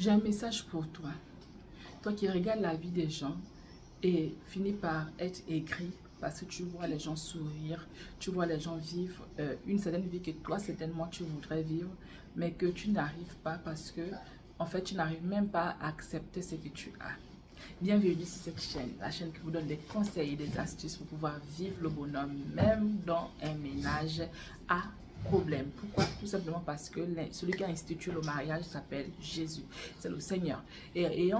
J'ai un message pour toi. Toi qui regardes la vie des gens et finis par être aigri parce que tu vois les gens sourire, tu vois les gens vivre une certaine vie que toi certainement tu voudrais vivre, mais que tu n'arrives pas parce que en fait tu n'arrives même pas à accepter ce que tu as. Bienvenue sur cette chaîne, la chaîne qui vous donne des conseils et des astuces pour pouvoir vivre le bonheur même dans un ménage à problème. Pourquoi? Tout simplement parce que celui qui a institué le mariage s'appelle Jésus, c'est le Seigneur. Et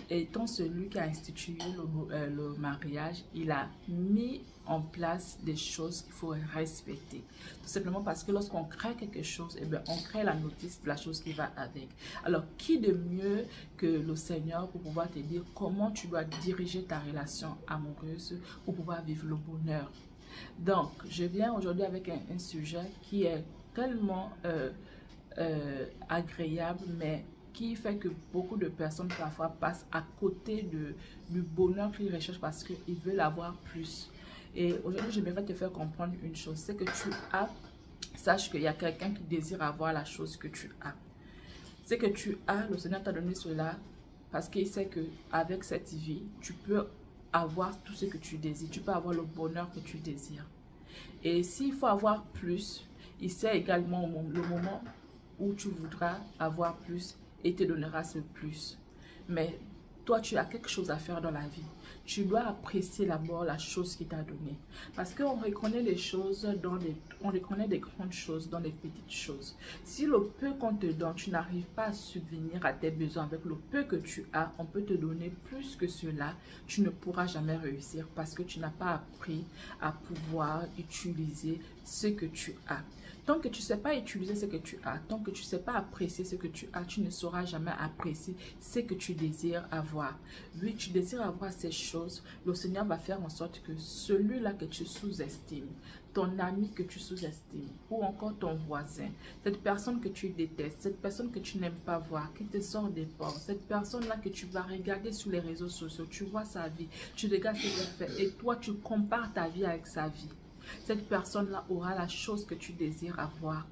étant celui qui a institué le mariage, il a mis en place des choses qu'il faut respecter. Tout simplement parce que lorsqu'on crée quelque chose, eh bien, on crée la notice de la chose qui va avec. Alors, qui de mieux que le Seigneur pour pouvoir te dire comment tu dois diriger ta relation amoureuse pour pouvoir vivre le bonheur? Donc, je viens aujourd'hui avec un sujet qui est tellement agréable, mais qui fait que beaucoup de personnes parfois passent à côté du bonheur qu'ils recherchent parce qu'ils veulent avoir plus. Et aujourd'hui, j'aimerais te faire comprendre une chose, c'est que tu as, sache qu'il y a quelqu'un qui désire avoir la chose que tu as. C'est que tu as, le Seigneur t'a donné cela parce qu'il sait qu'avec cette vie, tu peux avoir tout ce que tu désires. Tu peux avoir le bonheur que tu désires. Et s'il faut avoir plus, il sait également le moment où tu voudras avoir plus et te donnera ce plus. Mais toi, tu as quelque chose à faire dans la vie. Tu dois apprécier d'abord la chose qu'il t'a donnée. Parce qu'on reconnaît les choses on reconnaît des grandes choses dans les petites choses. Si le peu qu'on te donne, tu n'arrives pas à subvenir à tes besoins avec le peu que tu as, on peut te donner plus que cela, tu ne pourras jamais réussir parce que tu n'as pas appris à pouvoir utiliser ce que tu as. Tant que tu ne sais pas utiliser ce que tu as, tant que tu ne sais pas apprécier ce que tu as, tu ne sauras jamais apprécier ce que tu désires avoir. Oui, tu désires avoir ces choses, le Seigneur va faire en sorte que celui-là que tu sous-estimes, ton ami que tu sous-estimes, ou encore ton voisin, cette personne que tu détestes, cette personne que tu n'aimes pas voir, qui te sort des portes, cette personne-là que tu vas regarder sur les réseaux sociaux, tu vois sa vie, tu regardes ce qu'elle fait, et toi tu compares ta vie avec sa vie. Cette personne-là aura la chose que tu désires avoir.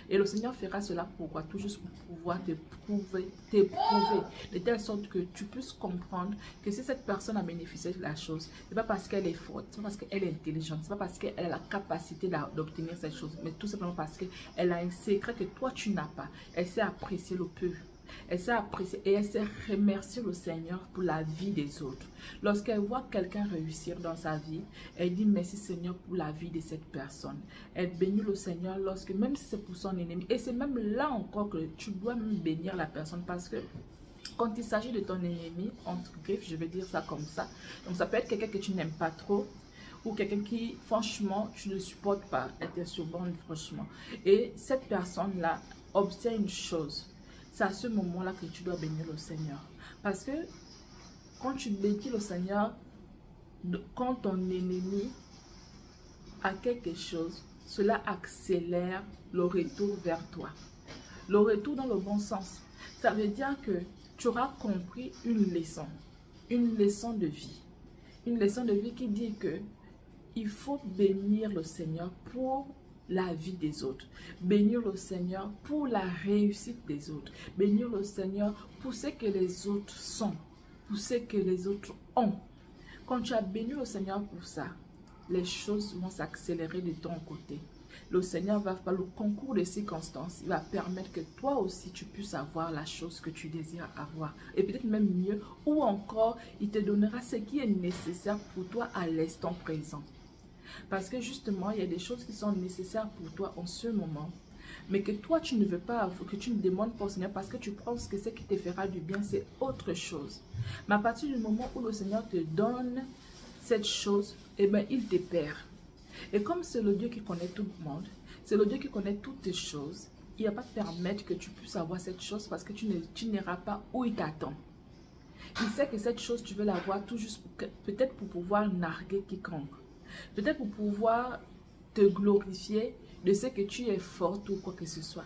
Et le Seigneur fera cela pour quoi? Tout juste pour pouvoir t'éprouver, de telle sorte que tu puisses comprendre que si cette personne a bénéficié de la chose, ce n'est pas parce qu'elle est forte, ce n'est pas parce qu'elle est intelligente, ce n'est pas parce qu'elle a la capacité d'obtenir cette chose, mais tout simplement parce qu'elle a un secret que toi tu n'as pas. Elle sait apprécier le peu. Elle sait apprécier et elle sait remercier le Seigneur pour la vie des autres. Lorsqu'elle voit quelqu'un réussir dans sa vie, elle dit merci Seigneur pour la vie de cette personne. Elle bénit le Seigneur lorsque, même si c'est pour son ennemi, et c'est même là encore que tu dois même bénir la personne parce que quand il s'agit de ton ennemi, entre griffes, je vais dire ça comme ça, donc ça peut être quelqu'un que tu n'aimes pas trop, ou quelqu'un qui, franchement, tu ne supportes pas, elle te surborne franchement. Et cette personne-là obtient une chose. C'est à ce moment-là que tu dois bénir le Seigneur. Parce que quand tu bénis le Seigneur, quand ton ennemi a quelque chose, cela accélère le retour vers toi. Le retour dans le bon sens. Ça veut dire que tu auras compris une leçon de vie. Une leçon de vie qui dit que il faut bénir le Seigneur pour la vie des autres. Bénir le Seigneur pour la réussite des autres. Bénir le Seigneur pour ce que les autres sont, pour ce que les autres ont. Quand tu as béni le Seigneur pour ça, les choses vont s'accélérer de ton côté. Le Seigneur va faire le concours des circonstances. Il va permettre que toi aussi tu puisses avoir la chose que tu désires avoir. Et peut-être même mieux, ou encore, il te donnera ce qui est nécessaire pour toi à l'instant présent. Parce que justement, il y a des choses qui sont nécessaires pour toi en ce moment. Mais que toi, tu ne veux pas, que tu ne demandes pas au Seigneur parce que tu penses que ce qui te fera du bien, c'est autre chose. Mais à partir du moment où le Seigneur te donne cette chose, eh bien, il te perd. Et comme c'est le Dieu qui connaît tout le monde, c'est le Dieu qui connaît toutes les choses, il ne va pas te permettre que tu puisses avoir cette chose parce que tu n'iras pas où il t'attend. Il sait que cette chose, tu veux l'avoir tout juste, peut-être pour pouvoir narguer quiconque. Peut-être pour pouvoir te glorifier de ce que tu es forte ou quoi que ce soit.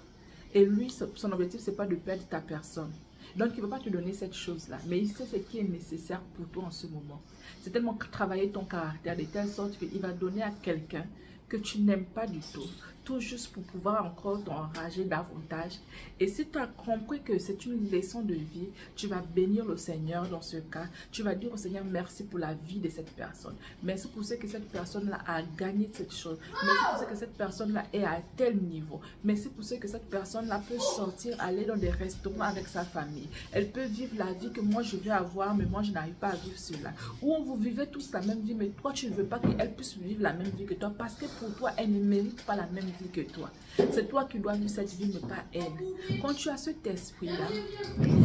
Et lui, son objectif, ce n'est pas de perdre ta personne. Donc, il ne va pas te donner cette chose-là. Mais il sait ce qui est nécessaire pour toi en ce moment. C'est tellement travailler ton caractère de telle sorte qu'il va donner à quelqu'un que tu n'aimes pas du tout tout juste pour pouvoir encore t'enrager davantage. Et si tu as compris que c'est une leçon de vie, tu vas bénir le Seigneur dans ce cas. Tu vas dire au Seigneur merci pour la vie de cette personne. Merci pour ce que cette personne-là a gagné cette chose. Merci pour ce que cette personne-là est à tel niveau. Merci pour ce que cette personne-là peut sortir, aller dans des restaurants avec sa famille. Elle peut vivre la vie que moi je veux avoir, mais moi je n'arrive pas à vivre cela. Ou vous vivez tous la même vie, mais toi tu ne veux pas qu'elle puisse vivre la même vie que toi parce que pour toi elle ne mérite pas la même vie que toi. C'est toi qui dois vivre cette vie, mais pas elle. Quand tu as cet esprit-là,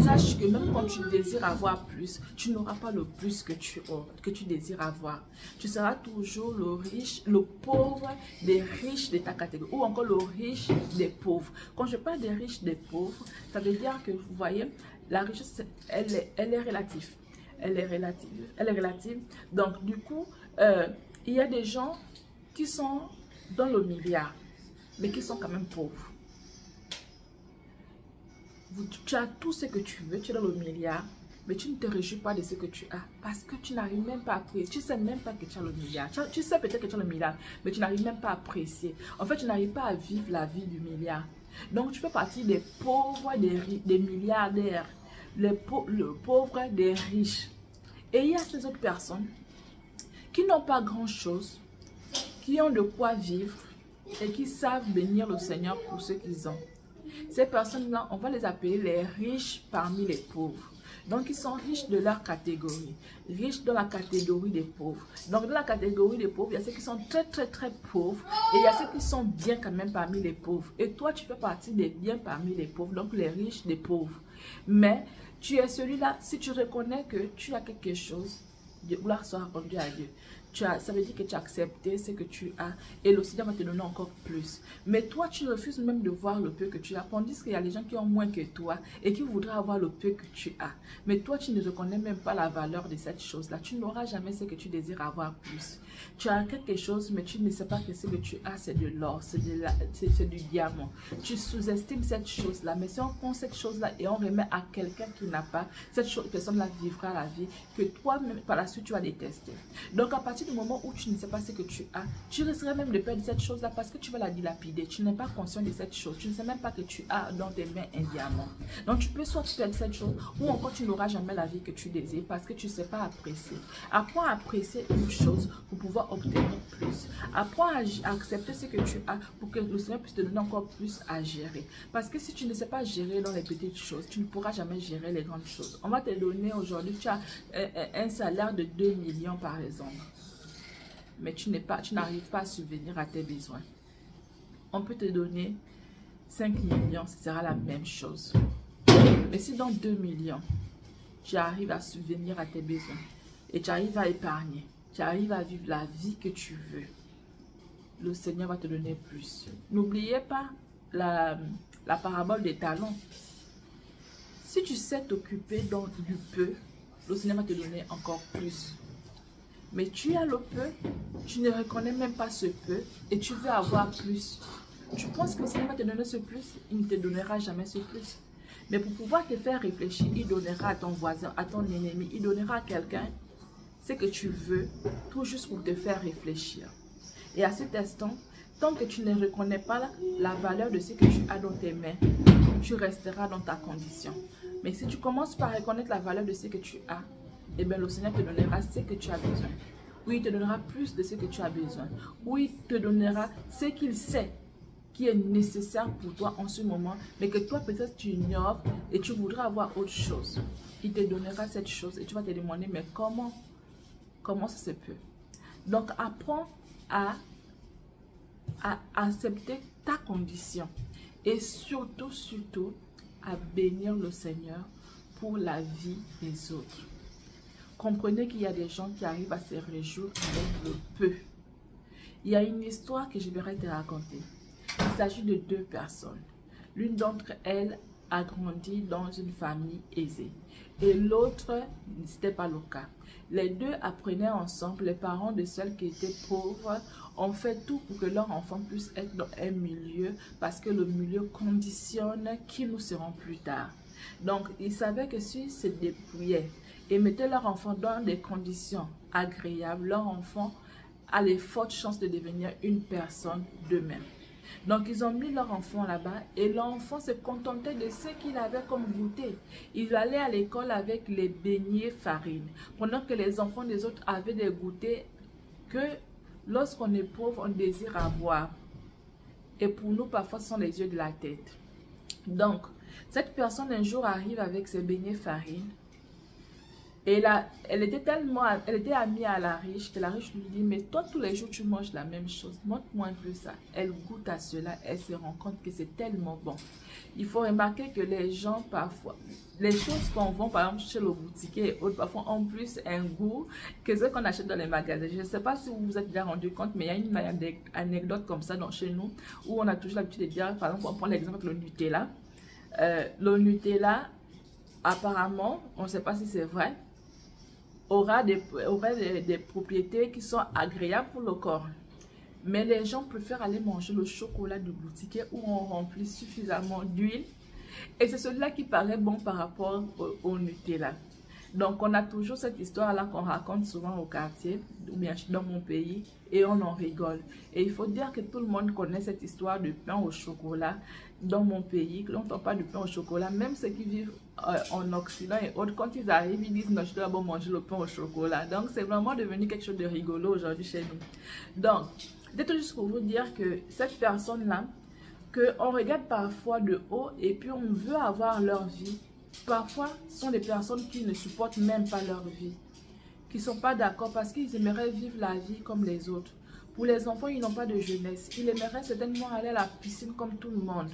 sache que même quand tu désires avoir plus, tu n'auras pas le plus que tu désires avoir. Tu seras toujours le riche, le pauvre des riches de ta catégorie, ou encore le riche des pauvres. Quand je parle des riches des pauvres, ça veut dire que, vous voyez, la richesse, elle est relative. Elle est relative. Donc, du coup, il y a des gens qui sont dans le milliard, mais qui sont quand même pauvres. Tu as tout ce que tu veux, tu es dans le milliard, mais tu ne te réjouis pas de ce que tu as parce que tu n'arrives même pas à apprécier. Tu ne sais même pas que tu as le milliard. Tu sais peut-être que tu as le milliard, mais tu n'arrives même pas à apprécier. En fait, tu n'arrives pas à vivre la vie du milliard. Donc, tu fais partie des pauvres, des milliardaires, le pauvre des riches. Et il y a ces autres personnes qui n'ont pas grand-chose, qui ont de quoi vivre et qui savent bénir le Seigneur pour ce qu'ils ont. Ces personnes-là, on va les appeler les riches parmi les pauvres. Donc, ils sont riches de leur catégorie, riches dans la catégorie des pauvres. Donc, dans la catégorie des pauvres, il y a ceux qui sont très, très, très pauvres et il y a ceux qui sont bien quand même parmi les pauvres. Et toi, tu fais partie des biens parmi les pauvres, donc les riches des pauvres. Mais tu es celui-là, si tu reconnais que tu as quelque chose, gloire soit rendue à Dieu. Ça veut dire que tu as accepté ce que tu as et le Seigneur va te donner encore plus. Mais toi, tu refuses même de voir le peu que tu as. Tandis qu'il y a des gens qui ont moins que toi et qui voudraient avoir le peu que tu as. Mais toi, tu ne reconnais même pas la valeur de cette chose-là. Tu n'auras jamais ce que tu désires avoir plus. Tu as quelque chose, mais tu ne sais pas que ce que tu as, c'est de l'or, c'est du diamant. Tu sous-estimes cette chose-là. Mais si on prend cette chose-là et on remet à quelqu'un qui n'a pas, cette personne-là vivra la vie que toi-même, par la suite, tu vas détester. Donc, à partir du moment où tu ne sais pas ce que tu as, tu risquerais même de perdre cette chose-là parce que tu vas la dilapider. Tu n'es pas conscient de cette chose. Tu ne sais même pas que tu as dans tes mains un diamant. Donc, tu peux soit perdre cette chose ou encore tu n'auras jamais la vie que tu désires parce que tu ne sais pas apprécier. Apprends à apprécier une chose pour pouvoir obtenir plus. Apprends à accepter ce que tu as pour que le Seigneur puisse te donner encore plus à gérer. Parce que si tu ne sais pas gérer dans les petites choses, tu ne pourras jamais gérer les grandes choses. On va te donner aujourd'hui, tu as un salaire de 2 millions par exemple. Mais tu n'arrives pas à subvenir à tes besoins. On peut te donner 5 millions, ce sera la même chose. Mais si dans 2 millions, tu arrives à subvenir à tes besoins et tu arrives à épargner, tu arrives à vivre la vie que tu veux, le Seigneur va te donner plus. N'oubliez pas la parabole des talents. Si tu sais t'occuper du peu, le Seigneur va te donner encore plus. Mais tu as le peu, tu ne reconnais même pas ce peu et tu veux avoir plus. Tu penses que le Seigneur va te donner ce plus, il ne te donnera jamais ce plus. Mais pour pouvoir te faire réfléchir, il donnera à ton voisin, à ton ennemi, il donnera à quelqu'un ce que tu veux, tout juste pour te faire réfléchir. Et à cet instant, tant que tu ne reconnais pas la valeur de ce que tu as dans tes mains, tu resteras dans ta condition. Mais si tu commences par reconnaître la valeur de ce que tu as, eh bien, le Seigneur te donnera ce que tu as besoin. Oui, il te donnera plus de ce que tu as besoin. Oui, il te donnera ce qu'il sait qui est nécessaire pour toi en ce moment, mais que toi peut-être tu ignores et tu voudrais avoir autre chose. Il te donnera cette chose et tu vas te demander, mais comment ça se peut? Donc, apprends à accepter ta condition et surtout, à bénir le Seigneur pour la vie des autres. Comprenez qu'il y a des gens qui arrivent à se réjouir avec le peu. Il y a une histoire que je vais te raconter. Il s'agit de 2 personnes. L'une d'entre elles a grandi dans une famille aisée et l'autre, ce n'était pas le cas. Les deux apprenaient ensemble. Les parents de celles qui étaient pauvres ont fait tout pour que leur enfant puisse être dans un milieu parce que le milieu conditionne qui nous serons plus tard. Donc, ils savaient que s'ils se dépouillaient et mettaient leur enfant dans des conditions agréables, leur enfant a les fortes chances de devenir une personne d'eux-mêmes. Donc, ils ont mis leur enfant là-bas et l'enfant se contentait de ce qu'il avait comme goûter. Il allait à l'école avec les beignets farine, pendant que les enfants des autres avaient des goûters que lorsqu'on est pauvre, on désire avoir. Et pour nous, parfois, ce sont les yeux de la tête. Donc, cette personne un jour arrive avec ses beignets farine. Et là, elle était amie à la riche, que la riche lui dit, mais toi tous les jours tu manges la même chose, montre-moi un peu ça. Elle goûte à cela, elle se rend compte que c'est tellement bon. Il faut remarquer que les gens parfois, les choses qu'on vend par exemple chez le boutiquier et autres, parfois ont plus un goût que ce qu'on achète dans les magasins. Je ne sais pas si vous vous êtes déjà rendu compte, mais il y a une anecdote comme ça chez nous, où on a toujours l'habitude de dire, par exemple, on prend l'exemple avec le Nutella. Le Nutella, apparemment, on ne sait pas si c'est vrai, aura des propriétés qui sont agréables pour le corps. Mais les gens préfèrent aller manger le chocolat du boutiquier où on remplit suffisamment d'huile. Et c'est celui-là qui paraît bon par rapport au Nutella. Donc, on a toujours cette histoire-là qu'on raconte souvent au quartier, ou bien dans mon pays, et on en rigole. Et il faut dire que tout le monde connaît cette histoire de pain au chocolat dans mon pays. Quand on parle de pain au chocolat, même ceux qui vivent en Occident et autres, quand ils arrivent, ils disent non, je dois d'abord manger le pain au chocolat. Donc, c'est vraiment devenu quelque chose de rigolo aujourd'hui chez nous. Donc, c'est tout juste pour vous dire que cette personne-là, qu'on regarde parfois de haut et puis on veut avoir leur vie. Parfois, ce sont des personnes qui ne supportent même pas leur vie, qui ne sont pas d'accord parce qu'ils aimeraient vivre la vie comme les autres. Pour les enfants, ils n'ont pas de jeunesse. Ils aimeraient certainement aller à la piscine comme tout le monde.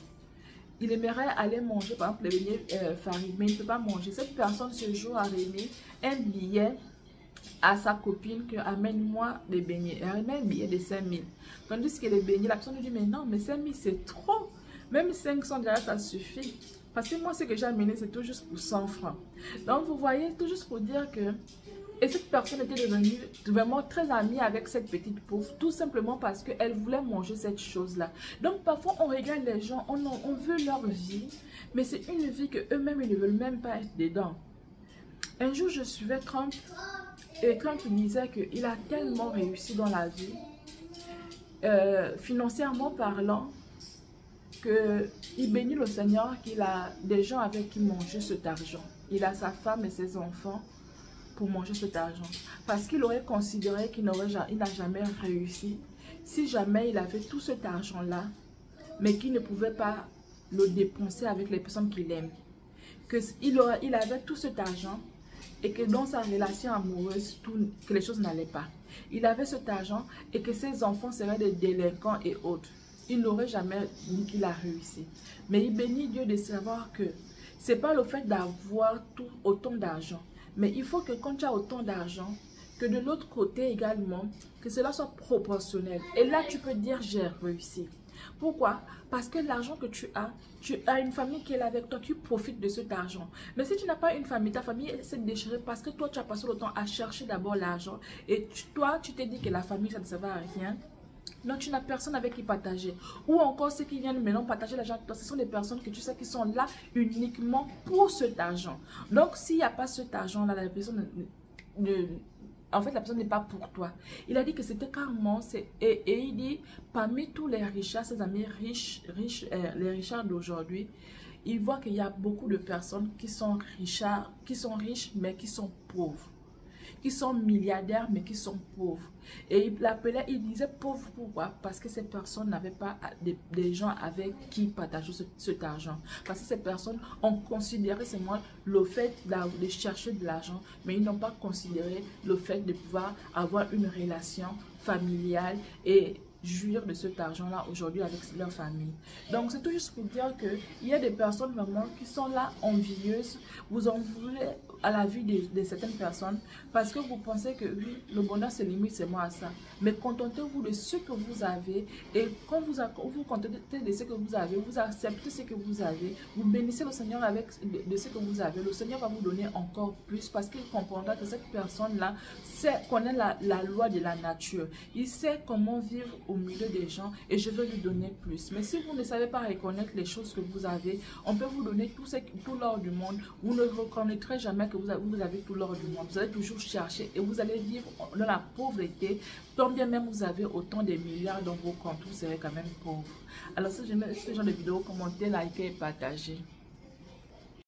Ils aimeraient aller manger, par exemple, les beignets farine, mais ils ne peuvent pas manger. Cette personne, ce jour, a remis un billet à sa copine que amène-moi des beignets. Elle remet un billet de 5 000. Tandis que les beignets, la personne lui dit, mais non, mais 5 000, c'est trop. Même 500 déjà, ça suffit. Parce que moi, ce que j'ai amené, c'est tout juste pour 100 francs. Donc, vous voyez, tout juste pour dire que... Et cette personne était devenue vraiment très amie avec cette petite pauvre, tout simplement parce qu'elle voulait manger cette chose-là. Donc, parfois, on regarde les gens, on veut leur vie, mais c'est une vie qu'eux-mêmes, ils ne veulent même pas être dedans. Un jour, je suivais Trump, et Trump disait qu'il a tellement réussi dans la vie, financièrement parlant, qu'il bénit le Seigneur qu'il a des gens avec qui manger cet argent. Il a sa femme et ses enfants pour manger cet argent. Parce qu'il aurait considéré qu'il n'a jamais réussi si jamais il avait tout cet argent-là, mais qu'il ne pouvait pas le dépenser avec les personnes qu'il aime. Il avait tout cet argent et que dans sa relation amoureuse, que les choses n'allaient pas. Il avait cet argent et que ses enfants seraient des délinquants et autres. Il n'aurait jamais dit qu'il a réussi. Mais il bénit Dieu de savoir que ce n'est pas le fait d'avoir autant d'argent. Mais il faut que quand tu as autant d'argent, que de l'autre côté également, que cela soit proportionnel. Et là, tu peux dire j'ai réussi. Pourquoi? Parce que l'argent que tu as une famille qui est là avec toi, tu profites de cet argent. Mais si tu n'as pas une famille, ta famille s'est déchirée parce que toi, tu as passé le temps à chercher d'abord l'argent. Et toi, tu t'es dit que la famille, ça ne servait à rien. Donc, tu n'as personne avec qui partager. Ou encore, ceux qui viennent maintenant partager l'argent avec toi, ce sont des personnes que tu sais qui sont là uniquement pour cet argent. Donc, s'il n'y a pas cet argent-là, la personne en fait, la personne n'est pas pour toi. Il a dit que c'était carrément, et il dit, parmi tous les richards, ses amis riches, les richards d'aujourd'hui, il voit qu'il y a beaucoup de personnes qui sont riches, mais qui sont pauvres. Qui sont milliardaires mais qui sont pauvres. Et il disait pauvre pourquoi? Parce que ces personnes n'avaient pas des gens avec qui partager cet argent. Parce que ces personnes ont considéré seulement le fait de chercher de l'argent, mais ils n'ont pas considéré le fait de pouvoir avoir une relation familiale et jouir de cet argent-là aujourd'hui avec leur famille. Donc, c'est tout juste pour dire qu'il y a des personnes vraiment qui sont là envieuses. Vous en voulez à la vie de certaines personnes parce que vous pensez que oui, le bonheur se limite seulement à ça. Mais contentez-vous de ce que vous avez et quand vous contentez de ce que vous avez, vous acceptez ce que vous avez, vous bénissez le Seigneur de ce que vous avez. Le Seigneur va vous donner encore plus parce qu'il comprendra que cette personne-là connaît la loi de la nature. Il sait comment vivre au milieu des gens et je veux lui donner plus. Mais si vous ne savez pas reconnaître les choses que vous avez, on peut vous donner tout l'or du monde. Vous ne reconnaîtrez jamais que vous avez tout l'or du monde. Vous allez toujours chercher et vous allez vivre dans la pauvreté. Tant bien même vous avez autant de milliards dans vos comptes, vous serez quand même pauvre. Alors si j'aime ce genre de vidéo, commentez, likez et partagez.